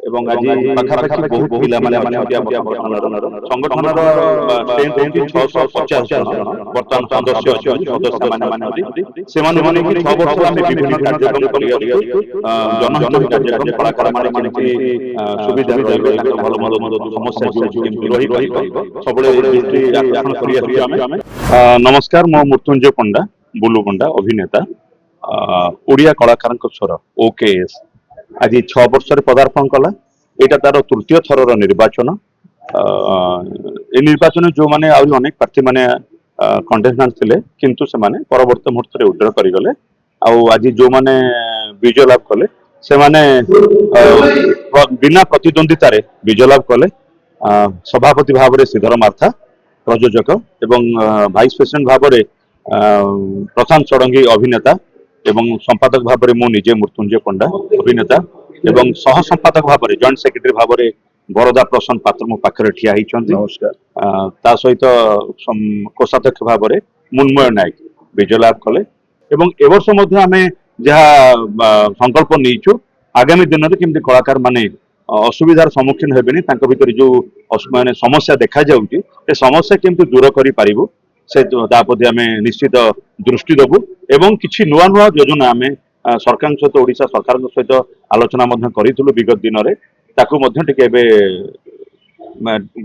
ଏବଂ ଆଜି ପାଖାପାଖି ବହୁତ ପିଲାମାନେ ଅଛନ୍ତି ଆମ ସଂଗଠନର ଷ୍ଟ୍ରେନ୍ଥ ହେଉଛି 650 ଜଣ ବର୍ତ୍ତମାନ ସଦସ୍ୟ ଅଛନ୍ତି, ସଦସ୍ୟମାନେ ଅଛନ୍ତି। ସେମାନଙ୍କୁ ନେଇକି 6 ବର୍ଷ ଆମେ ବିଭିନ୍ନ କାର୍ଯ୍ୟକ୍ରମ କରି ଆସୁଛୁ। ଜନହିତୀ କାର୍ଯ୍ୟକ୍ରମ, କଳାକାରମାନେ କେମିତି ସୁବିଧାରେ ରହିବେ, ତାଙ୍କର ଭଲ ମନ୍ଦ ସମସ୍ୟା ଯୋଉଠି କେମିତି ରହିପାରିବ ସବୁବେଳେ ଦୃଷ୍ଟି ଆକର୍ଷଣ କରି ଆସୁଛୁ ଆମେ। ନମସ୍କାର, ମୁଁ ମୃତ୍ୟୁଞ୍ଜୟ ପଣ୍ଡା, ବୁଲୁ ପଣ୍ଡା, ଅଭିନେତା, ଓଡ଼ିଆ କଳାକାରଙ୍କ ସ୍ୱର OKS ଆଜି 6 ବର୍ଷରେ ପଦାର୍ପଣ କଲା। ଏଇଟା ତାର ତୃତୀୟ ଥରର ନିର୍ବାଚନ। ଏ ନିର୍ବାଚନ ଯୋଉମାନେ ଆହୁରି ଅନେକ ପ୍ରାର୍ଥୀ ମାନେ କଣ୍ଟେଷ୍ଟାଣ୍ଟ ଥିଲେ, କିନ୍ତୁ ସେମାନେ ପରବର୍ତ୍ତୀ ମୁହୂର୍ତ୍ତରେ ଉଦ୍ର କରିଗଲେ। ଆଉ ଆଜି ଯୋଉମାନେ ବିଜୟ ଲାଭ କଲେ ସେମାନେ ବିନା ପ୍ରତିଦ୍ୱନ୍ଦିତାରେ ବିଜୟ ଲାଭ କଲେ। ସଭାପତି ଭାବରେ ଶ୍ରୀଧର ମାର୍ଥା, ପ୍ରଯୋଜକ, ଏବଂ ଭାଇସ୍ ପ୍ରେସିଡେଣ୍ଟ ଭାବରେ ପ୍ରଶାନ୍ତ ଷଡ଼ଙ୍ଗୀ, ଅଭିନେତା, ଏବଂ ସମ୍ପାଦକ ଭାବରେ ମୁଁ ନିଜେ ମୃତ୍ୟୁଞ୍ଜୟ ପଣ୍ଡା, ଅଭିନେତା, ଏବଂ ସହ ସମ୍ପାଦକ ଭାବରେ ଜଏଣ୍ଟ ସେକ୍ରେଟାରୀ ଭାବରେ ବରଦା ପ୍ରସନ୍ନ ପାତ୍ର ମୋ ପାଖରେ ଠିଆ ହେଇଛନ୍ତି। ତା ସହିତ କୋଷାଧ୍ୟକ୍ଷ ଭାବରେ ମୁନ୍ମୟ ନାୟକ ବିଜୟ ଲାଭ କଲେ। ଏବଂ ଏ ବର୍ଷ ମଧ୍ୟ ଆମେ ଯାହା ସଂକଳ୍ପ ନେଇଛୁ, ଆଗାମୀ ଦିନରେ କେମିତି କଳାକାର ମାନେ ଅସୁବିଧାର ସମ୍ମୁଖୀନ ହେବେନି, ତାଙ୍କ ଭିତରେ ଯୋଉ ମାନେ ସମସ୍ୟା ଦେଖାଯାଉଛି ଏ ସମସ୍ୟା କେମିତି ଦୂର କରିପାରିବୁ ସେ ତା ପ୍ରତି ଆମେ ନିଶ୍ଚିତ ଦୃଷ୍ଟି ଦେବୁ। ଏବଂ କିଛି ନୂଆ ନୂଆ ଯୋଜନା ଆମେ ସରକାରଙ୍କ ସହିତ, ଓଡ଼ିଶା ସରକାରଙ୍କ ସହିତ ଆଲୋଚନା ମଧ୍ୟ କରିଥିଲୁ ବିଗତ ଦିନରେ। ତାକୁ ମଧ୍ୟ ଟିକେ ଏବେ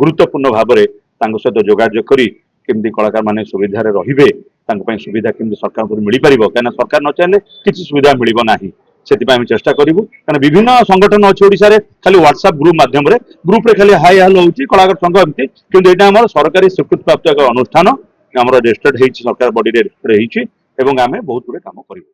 ଗୁରୁତ୍ୱପୂର୍ଣ୍ଣ ଭାବରେ ତାଙ୍କ ସହିତ ଯୋଗାଯୋଗ କରି କେମିତି କଳାକାର ମାନେ ସୁବିଧାରେ ରହିବେ, ତାଙ୍କ ପାଇଁ ସୁବିଧା କେମିତି ସରକାରଙ୍କୁ ମିଳିପାରିବ, କାହିଁକିନା ସରକାର ନ ଚାହିଁଲେ କିଛି ସୁବିଧା ମିଳିବ ନାହିଁ। ସେଥିପାଇଁ ଆମେ ଚେଷ୍ଟା କରିବୁ। କାରଣ ବିଭିନ୍ନ ସଂଗଠନ ଅଛି ଓଡ଼ିଶାରେ, ଖାଲି ହ୍ୱାଟ୍ସଆପ୍ ଗ୍ରୁପ ମାଧ୍ୟମରେ, ଗ୍ରୁପରେ ଖାଲି ହାଇ ହାଲୋ ହଉଛି କଳାକାର ସଂଘ ଏମିତି, କିନ୍ତୁ ଏଇଟା ଆମର ସରକାରୀ ସ୍ୱୀକୃତିପ୍ରାପ୍ତ ଏକ ଅନୁଷ୍ଠାନ, ଆମର ରେଜିଷ୍ଟର୍ଡ ହେଇଛି, ସରକାର ବଡିରେ ରେଜିଷ୍ଟର୍ଡ ହେଇଛି, ଏବଂ ଆମେ ବହୁତ ଗୁଡେ କାମ କରିବୁ।